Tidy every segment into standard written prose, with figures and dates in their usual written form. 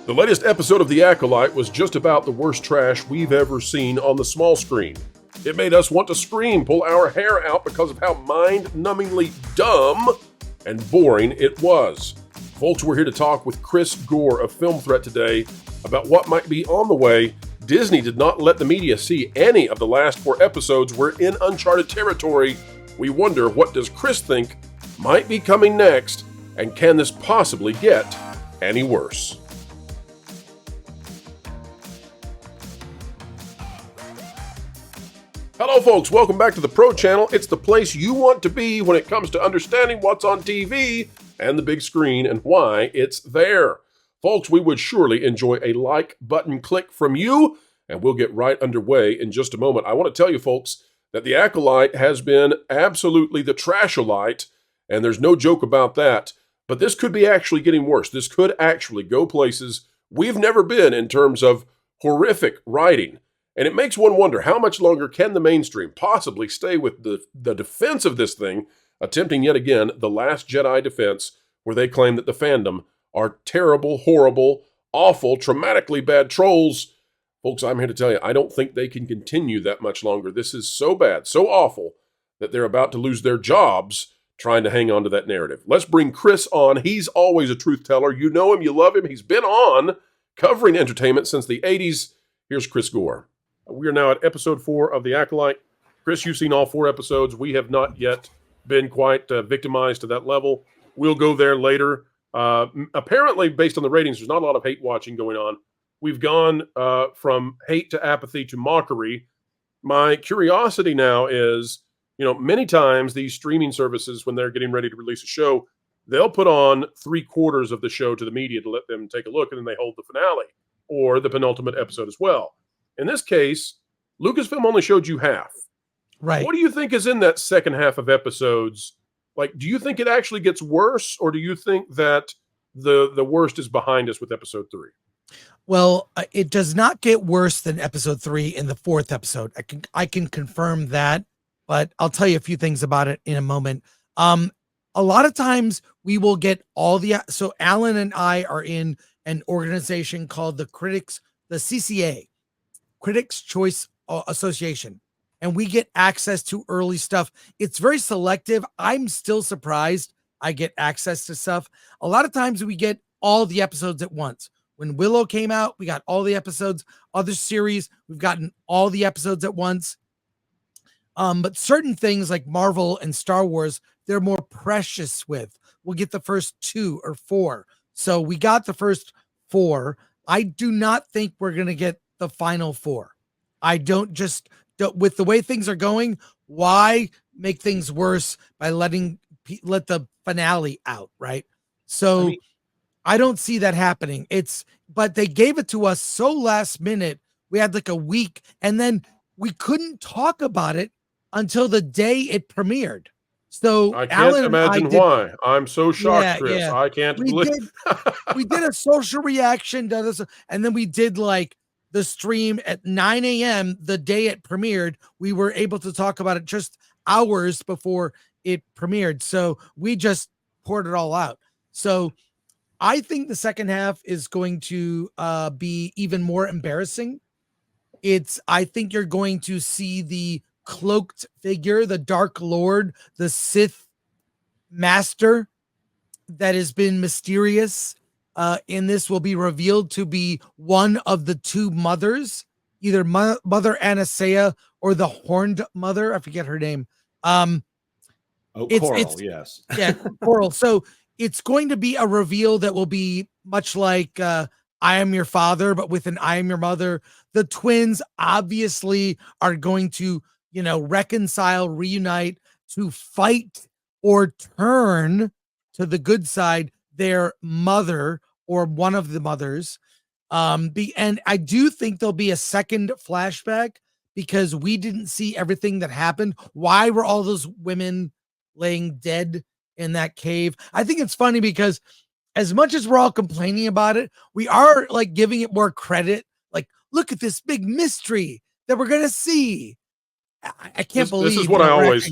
The latest episode of The Acolyte was just about the worst trash we've ever seen on the small screen. It made us want to scream, pull our hair out because of how mind-numbingly dumb and boring it was. Folks, we're here to talk with Chris Gore of Film Threat today about what might be on the way. Disney did not let the media see any of the last 4 episodes. We're in uncharted territory. We wonder, what does Chris think might be coming next, and can this possibly get any worse? Hello folks, welcome back to the Pro Channel. It's the place you want to be when it comes to understanding what's on TV and the big screen and why it's there. Folks, we would surely enjoy a like button click from you, and we'll get right underway in just a moment. I want to tell you folks that The Acolyte has been absolutely the trasholite, and there's no joke about that. But this could be actually getting worse. This could actually go places we've never been in terms of horrific writing. And it makes one wonder, how much longer can the mainstream possibly stay with the defense of this thing, attempting yet again the Last Jedi defense, where they claim that the fandom are terrible, horrible, awful, traumatically bad trolls. Folks, I'm here to tell you, I don't think they can continue that much longer. This is so bad, so awful, that they're about to lose their jobs trying to hang on to that narrative. Let's bring Chris on. He's always a truth teller. You know him, you love him. He's been on covering entertainment since the 80s. Here's Chris Gore. We are now at episode 4 of The Acolyte. Chris, you've seen all 4 episodes. We have not yet been quite victimized to that level. We'll go there later. Apparently, based on the ratings, there's not a lot of hate watching going on. We've gone from hate to apathy to mockery. My curiosity now is, many times these streaming services, when they're getting ready to release a show, they'll put on 3/4 of the show to the media to let them take a look, and then they hold the finale or the penultimate episode as well. In this case, Lucasfilm only showed you half. Right. What do you think is in that second half of episodes? Like, do you think it actually gets worse, or do you think that the worst is behind us with episode 3? Well, it does not get worse than episode 3 in the 4th episode. I can confirm that, but I'll tell you a few things about it in a moment. A lot of times we will get so Alan and I are in an organization called the CCA, Critics Choice Association, and we get access to early stuff. It's very selective. I'm still surprised I get access to stuff. A lot of times we get all the episodes at once. When Willow came out, we got all the episodes. Other series, we've gotten all the episodes at once. But certain things like Marvel and Star Wars, they're more precious with. We'll get the first 2 or 4. So we got the first 4. I do not think we're going to get the final 4. I don't with the way things are going, why make things worse by let the finale out, right? So I don't see that happening. But they gave it to us so last minute. We had like a week, and then we couldn't talk about it until the day it premiered. So I can't imagine why. I'm so shocked, Chris. Yeah. I can't believe. We did a social reaction to this, and then we did like the stream at 9 a.m. the day it premiered. We were able to talk about it just hours before it premiered. So we just poured it all out. So I think the second half is going to be even more embarrassing. I think you're going to see the cloaked figure, the Dark Lord, the Sith Master that has been mysterious in this will be revealed to be one of the 2 mothers, either Mother Anastasia or the Horned Mother. I forget her name. Coral, yes. Yeah, Coral. So it's going to be a reveal that will be much like I Am Your Father, but with an I Am Your Mother. The twins obviously are going to, reconcile, reunite, to fight or turn to the good side, their mother or one of the mothers. And I do think there'll be a second flashback because we didn't see everything that happened. Why were all those women laying dead in that cave? I think it's funny because as much as we're all complaining about it, we are like giving it more credit. Like, look at this big mystery that we're going to see. I can't believe this is what I always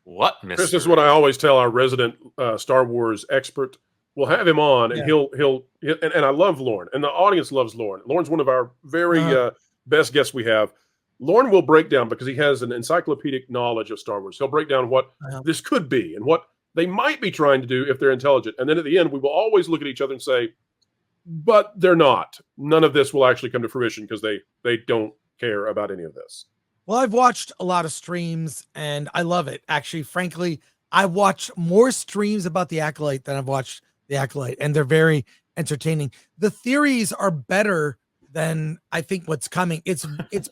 What mystery? Chris, this is what I always tell our resident Star Wars expert. we'll have him on, and Yeah. he'll and I love Lauren, and the audience loves Lauren. Lauren's one of our very best guests we have. Lauren will break down, because he has an encyclopedic knowledge of Star Wars. He'll break down what this could be and what they might be trying to do if they're intelligent. And then at the end, we will always look at each other and say, but they're not. None of this will actually come to fruition because they don't care about any of this. Well, I've watched a lot of streams and I love it. Actually, frankly, I watch more streams about the Acolyte than I've watched the Acolyte, and they're very entertaining. The theories are better than I think what's coming. It's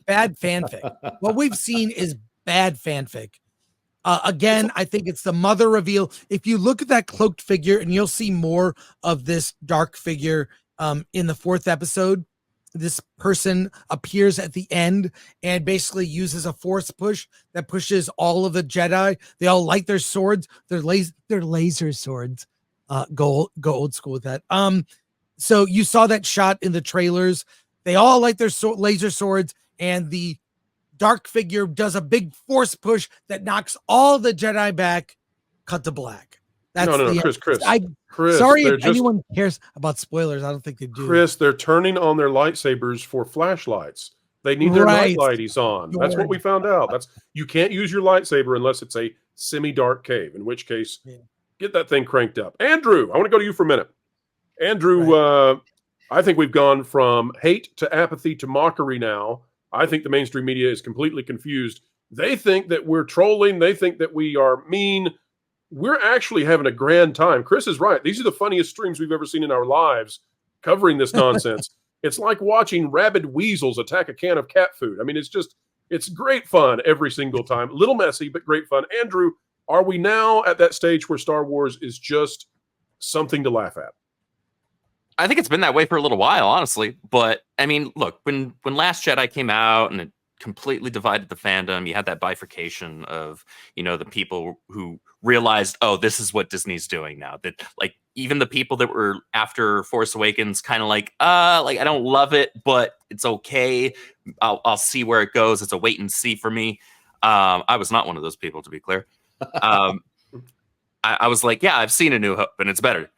bad fanfic. What we've seen is bad fanfic. Again, I think it's the mother reveal. If you look at that cloaked figure, and you'll see more of this dark figure in the 4th episode, this person appears at the end and basically uses a force push that pushes all of the Jedi. They all light their swords. They're laser swords. Go old school with that. So you saw that shot in the trailers. They all light their laser swords, and the dark figure does a big force push that knocks all the Jedi back. Cut to black. That's no, Chris. Sorry if anyone cares about spoilers. I don't think they do. Chris, they're turning on their lightsabers for flashlights. They need their night lighties on. That's what we found out. You can't use your lightsaber unless it's a semi-dark cave, in which case, get that thing cranked up. Andrew, I want to go to you for a minute. Andrew, I think we've gone from hate to apathy to mockery now. I think the mainstream media is completely confused. They think that we're trolling. They think that we are mean. We're actually having a grand time. Chris is right. These are the funniest streams we've ever seen in our lives covering this nonsense. It's like watching rabid weasels attack a can of cat food. I mean, it's great fun every single time. A little messy, but great fun. Andrew, are we now at that stage where Star Wars is just something to laugh at? I think it's been that way for a little while, honestly. But I mean, look, when Last Jedi came out and it completely divided the fandom, you had that bifurcation of, the people who realized, oh, this is what Disney's doing now. That, like, even the people that were after Force Awakens kind of like I don't love it, but it's okay. I'll see where it goes. It's a wait and see for me. I was not one of those people, to be clear. I was like, yeah, I've seen A New Hope and it's better.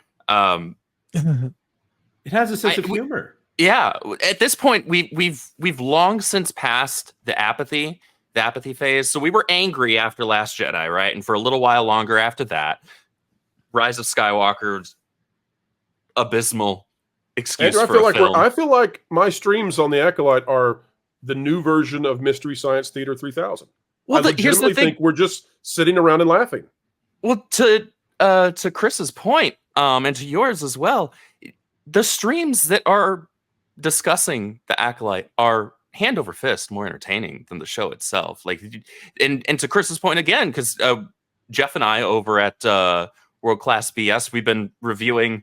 It has a sense of humor. Yeah, at this point, we've long since passed the apathy phase. So we were angry after Last Jedi, right? And for a little while longer after that, Rise of Skywalker's abysmal excuse Andrew, for a film. I feel like my streams on the Acolyte are the new version of Mystery Science Theater 3000. Well, here's the thing. Think we're just sitting around and laughing. Well, to Chris's point, and to yours as well, the streams that are discussing the Acolyte are hand over fist more entertaining than the show itself. Like, and to Chris's point again, because Jeff and I over at World Class BS, we've been reviewing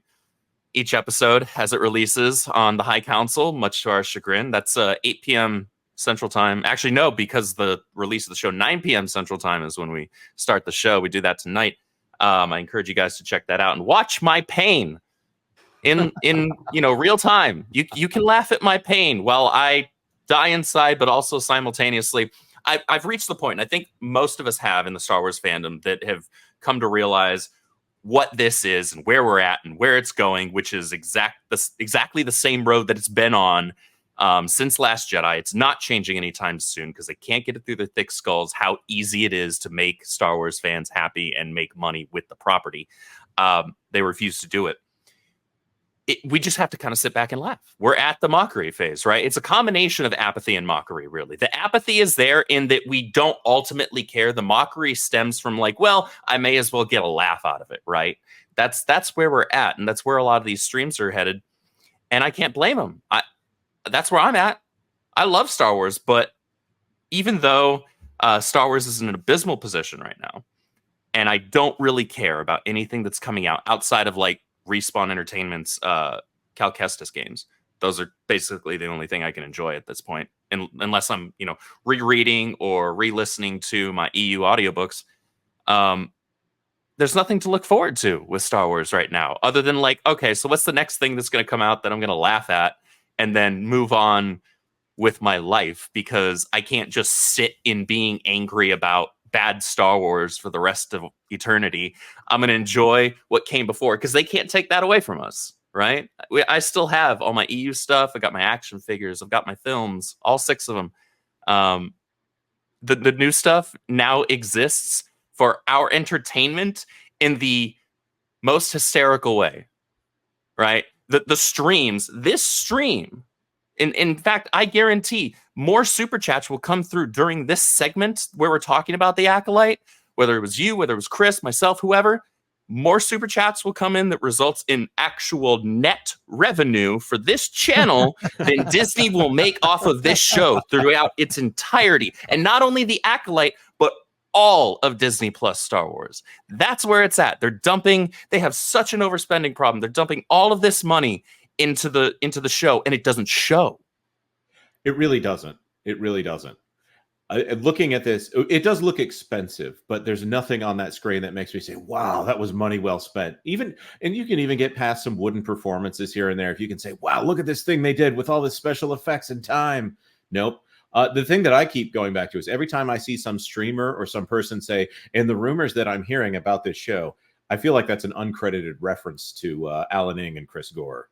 each episode as it releases on the High Council, much to our chagrin. That's 8 p.m. Central Time. Actually, no, because the release of the show 9 p.m. Central Time is when we start the show. We do that tonight. I encourage you guys to check that out and watch my pain in real time. You can laugh at my pain while I die inside, but also simultaneously I've reached the point, and I think most of us have in the Star Wars fandom, that have come to realize what this is and where we're at and where it's going, which is exactly the same road that it's been on since Last Jedi. It's not changing anytime soon because they can't get it through their thick skulls how easy it is to make Star Wars fans happy and make money with the property. They refuse to do it. We just have to kind of sit back and laugh. We're at the mockery phase, right? It's a combination of apathy and mockery, really. The apathy is there in that we don't ultimately care. The mockery stems from like, well, I may as well get a laugh out of it, right? That's where we're at, and that's where a lot of these streams are headed. And I can't blame them. That's where I'm at. I love Star Wars, but even though Star Wars is in an abysmal position right now, and I don't really care about anything that's coming out outside of like Respawn Entertainment's Cal Kestis games. Those are basically the only thing I can enjoy at this point, unless I'm, rereading or re-listening to my EU audiobooks. There's nothing to look forward to with Star Wars right now, other than like, okay, so what's the next thing that's going to come out that I'm going to laugh at and then move on with my life, because I can't just sit in being angry about bad Star Wars for the rest of eternity. I'm going to enjoy what came before because they can't take that away from us, right? I still have all my EU stuff. I got my action figures. I've got my films, all 6 of them. The new stuff now exists for our entertainment in the most hysterical way, right? The streams, this stream, in fact, I guarantee more super chats will come through during this segment where we're talking about the Acolyte, whether it was you, whether it was Chris, myself, whoever. More super chats will come in that results in actual net revenue for this channel than Disney will make off of this show throughout its entirety. And not only the Acolyte, but all of Disney Plus Star Wars. That's where it's at. They have such an overspending problem. They're dumping all of this money into the show, and it doesn't show. It really doesn't. It really doesn't. Looking at this, it does look expensive, but there's nothing on that screen that makes me say, wow, that was money well spent. And you can even get past some wooden performances here and there. If you can say, wow, look at this thing they did with all this special effects and time. Nope. The thing that I keep going back to is every time I see some streamer or some person say, in the rumors that I'm hearing about this show, I feel like that's an uncredited reference to Alan Ng and Chris Gore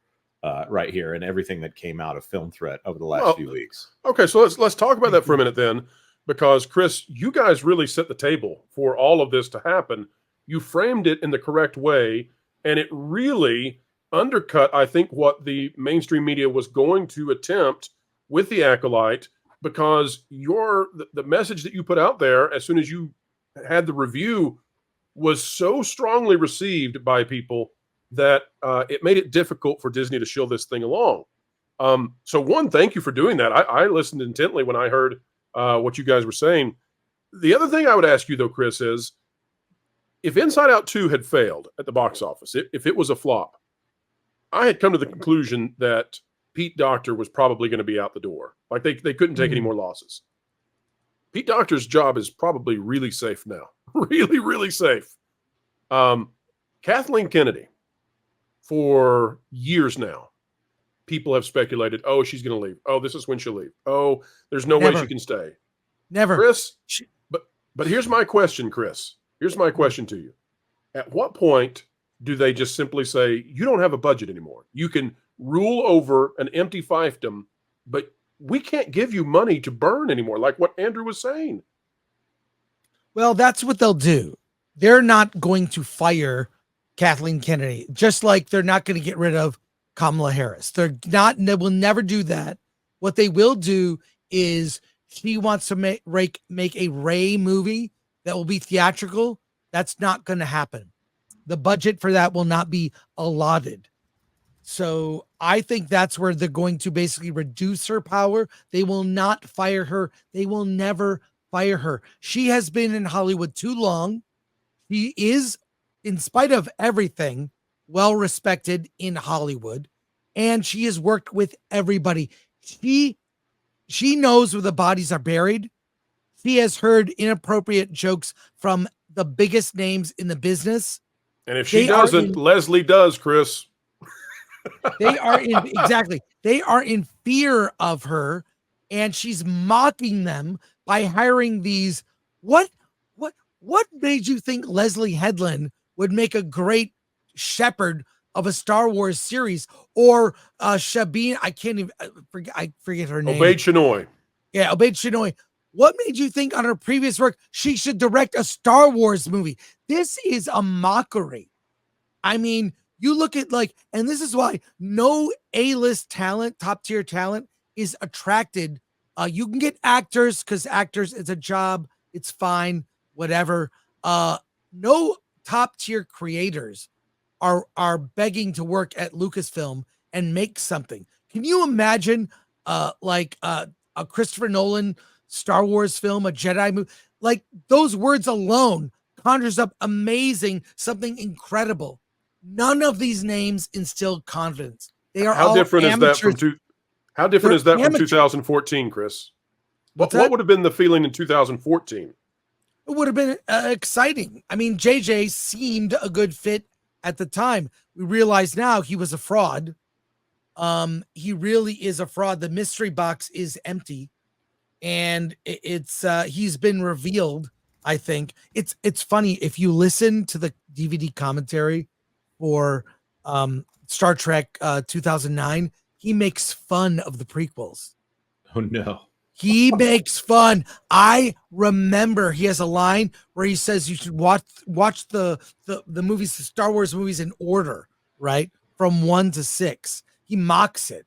right here and everything that came out of Film Threat over the last few weeks. Okay, so let's talk about that for a minute then, because Chris, you guys really set the table for all of this to happen. You framed it in the correct way, and it really undercut, I think, what the mainstream media was going to attempt with the Acolyte, because the message that you put out there as soon as you had the review was so strongly received by people that it made it difficult for Disney to shill this thing along. So one, thank you for doing that. I listened intently when I heard what you guys were saying. The other thing I would ask you, though, Chris, is if Inside Out 2 had failed at the box office, if it was a flop, I had come to the conclusion that Pete Docter was probably going to be out the door. Like they couldn't take any more losses. Pete Docter's job is probably really safe now. Really, really safe. Kathleen Kennedy, for years now, people have speculated, oh, she's going to leave. Oh, this is when she'll leave. Oh, there's no way she can stay. Never. Chris, but here's my question, Chris. Here's my question to you. At what point do they just simply say, you don't have a budget anymore? You can rule over an empty fiefdom, but we can't give you money to burn anymore, like what Andrew was saying. Well, that's what they'll do. They're not going to fire Kathleen Kennedy, just like they're not going to get rid of Kamala Harris. They will never do that. What they will do is she wants to make a Rey movie that will be theatrical. That's not going to happen. The budget for that will not be allotted. So I think that's where they're going to basically reduce her power. They will not fire her. They will never fire her. She has been in Hollywood too long. She is, in spite of everything, well respected in Hollywood, and she has worked with everybody. She knows where the bodies are buried. She has heard inappropriate jokes from the biggest names in the business. And if she doesn't, Leslie does, Chris. They are in fear of her, and she's mocking them by hiring these. What made you think Leslie Headland would make a great shepherd of a Star Wars series, or Shabine? I forget her name. Obaid Chinoy. Yeah, Obaid Chinoy. What made you think on her previous work she should direct a Star Wars movie? This is a mockery. I mean, you look at and this is why no A-list talent, top tier talent is attracted. You can get actors because actors, it's a job. It's fine, whatever. No top tier creators are begging to work at Lucasfilm and make something. Can you imagine a Christopher Nolan Star Wars film, a Jedi movie? Like, those words alone conjures up something incredible. None of these names instill confidence. They are how all different amateurs. is that from how different is that from 2014, Chris? What would have been the feeling in 2014? It would have been exciting. I mean, JJ seemed a good fit at the time. We realize now he was a fraud. He really is a fraud. The mystery box is empty, and he's been revealed. I think it's funny if you listen to the DVD commentary for Star Trek 2009, he makes fun of the prequels. Oh no. He makes fun. I remember he has a line where he says you should watch the movies, the Star Wars movies in order, right? From 1 to 6. He mocks it.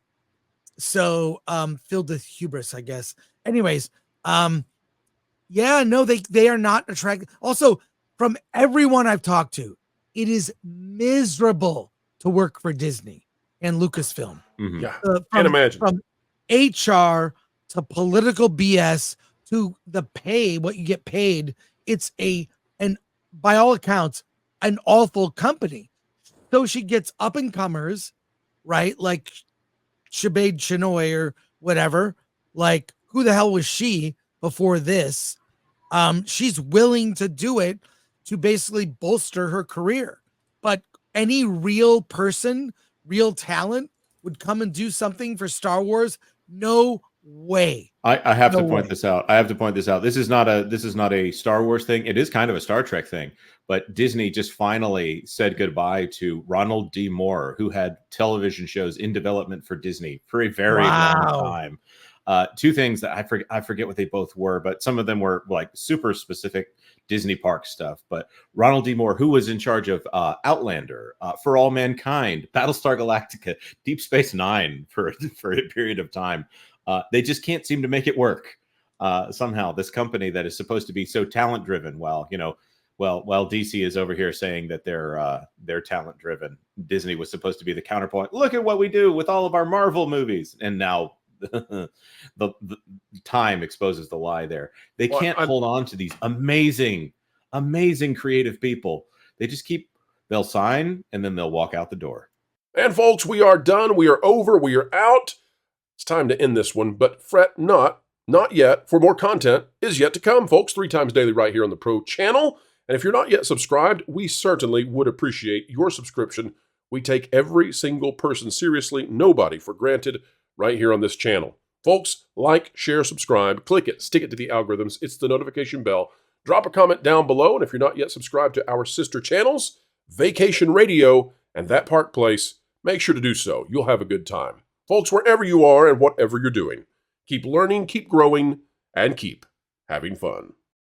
So filled with hubris, I guess. Anyways, yeah, no, they are not attractive. Also, from everyone I've talked to, it is miserable to work for Disney and Lucasfilm. Mhm. Yeah, can't imagine. From HR to political BS to the pay, what you get paid. It's and by all accounts, an awful company. So she gets up and comers, right? Like Sinead Chinoy or whatever. Like, who the hell was she before this? She's willing to do it to basically bolster her career. But any real person, real talent would come and do something for Star Wars. No way. I have No to point way. this out. I have to point this out. This is not a Star Wars thing. It is kind of a Star Trek thing. But Disney just finally said goodbye to Ronald D. Moore, who had television shows in development for Disney for a very long time. Two things that I forget what they both were, but some of them were like super specific Disney park stuff. But Ronald D. Moore, who was in charge of Outlander, For All Mankind, Battlestar Galactica, Deep Space Nine for a period of time. They just can't seem to make it work. Somehow, this company that is supposed to be so talent driven, while DC is over here saying that they're talent driven, Disney was supposed to be the counterpoint. Look at what we do with all of our Marvel movies, and now the time exposes the lie there. They can't hold on to these amazing creative people. They'll sign and then they'll walk out the door. And folks, we are done. We are over. We are out. It's time to end this one, but fret not yet, for more content is yet to come, folks, 3 times daily right here on the Pro Channel. And if you're not yet subscribed, we certainly would appreciate your subscription. We take every single person seriously, nobody for granted, right here on this channel. Folks, like, share, subscribe, click it, stick it to the algorithms. It's the notification bell. Drop a comment down below, and if you're not yet subscribed to our sister channels, Vacation Radio and That Park Place, make sure to do so. You'll have a good time. Folks, wherever you are and whatever you're doing, keep learning, keep growing, and keep having fun.